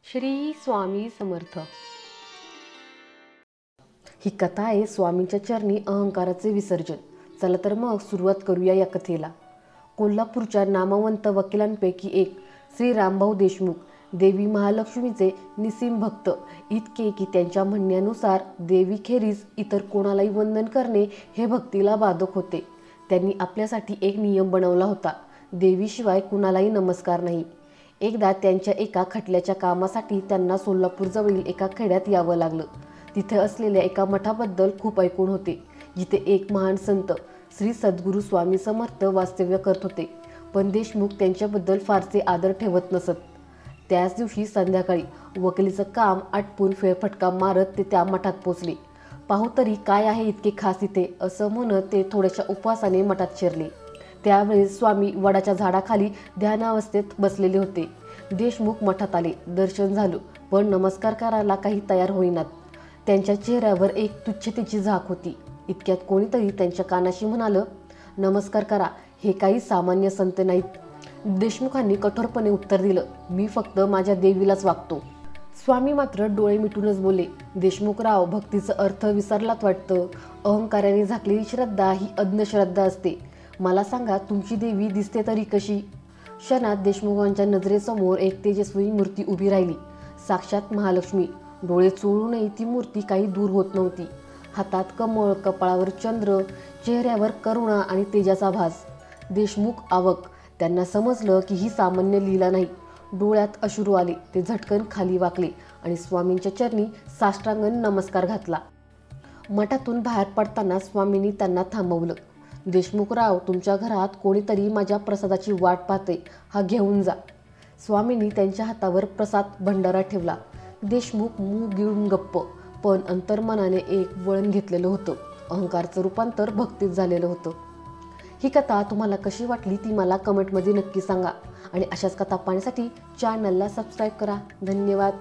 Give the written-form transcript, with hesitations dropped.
श्री स्वामी समर्थ। ही कथा आहे स्वामींच्या चरणी अहंकाराचे विसर्जन। चला तर मग सुरुवात करूया या कथेला। कोल्हापूरच्या नामवंत वकिलांपैकी एक श्री रामभाऊ देशमुख देवी महालक्ष्मीचे निसीम भक्त इतके की त्यांच्या म्हणण्यानुसार देवीखेरीज इतर कोणालाही वंदन करणे हे भक्तीला बाधक होते। त्यांनी आपल्यासाठी एक नियम बनवला होता, देवीशिवाय कुणालाही नमस्कार नाही। एकदा त्यांच्या एका खटल्याच्या कामासाठी त्यांना सोलापूरजवळील एका खेड्यात यावं लागलं। तिथे असलेल्या एका मठाबद्दल खूप ऐकून होते, जिथे एक महान संत श्री सद्गुरू स्वामी समर्थ वास्तव्य करत होते। पण देशमुख त्यांच्याबद्दल फारसे आदर ठेवत नसत। त्याच दिवशी संध्याकाळी वकिलीचं काम आटपून फेरफटका मारत ते त्या मठात पोचले। पाहू तरी काय आहे इतके खास इथे, असं म्हणत ते थोड्याशा उपवासाने मठात शिरले। त्यावेळेस स्वामी वडाच्या झाडाखाली ध्यानावस्थेत बसलेले होते। देशमुख मठात आले, दर्शन झालं, पण नमस्कार करायला काही तयार होईनात। त्यांच्या चेहऱ्यावर एक तुच्छतेची झाक होती। इतक्यात कोणीतरी त्यांच्या कानाशी म्हणालं, नमस्कार करा, हे काही सामान्य संत नाहीत। देशमुखांनी कठोरपणे उत्तर दिलं, मी फक्त माझ्या देवीलाच वागतो। स्वामी मात्र डोळे मिटूनच बोले, देशमुखराव, भक्तीचा अर्थ विसरलात वाटतं। अहंकाराने झाकलेली श्रद्धा ही अंधश्रद्धा असते। मला सांगा, तुमची देवी दिसते तरी कशी? क्षणात देशमुखांच्या नजरेसमोर एक तेजस्वी मूर्ती उभी राहिली, साक्षात महालक्ष्मी। डोळे चोळूनही ती मूर्ती काही दूर होत नव्हती। हातात कमळ, कपाळावर चंद्र, चेहऱ्यावर करुणा आणि तेजाचा भास। देशमुख अवाक, त्यांना समजलं की ही सामान्य लीला नाही। डोळ्यात अश्रू आले, ते झटकन खाली वाकले आणि स्वामींच्या चरणी साष्टांगन नमस्कार घातला। मठातून बाहेर पडताना स्वामींनी त्यांना थांबवलं, देशमुखराव, तुमच्या घरात कोणीतरी माझ्या प्रसादाची वाट पाहते, हा घेऊन जा। स्वामींनी त्यांच्या हातावर प्रसाद भंडारा ठेवला। देशमुख मूग गिळून गप्प, पण अंतर्मनाने एक वळण घेतलेलं होतं। अहंकारचं रूपांतर भक्तीत झालेलं होतं। ही कथा तुम्हाला कशी वाटली ती मला कमेंटमध्ये नक्की सांगा आणि अशाच कथा पाहण्यासाठी चॅनलला सबस्क्राईब करा। धन्यवाद।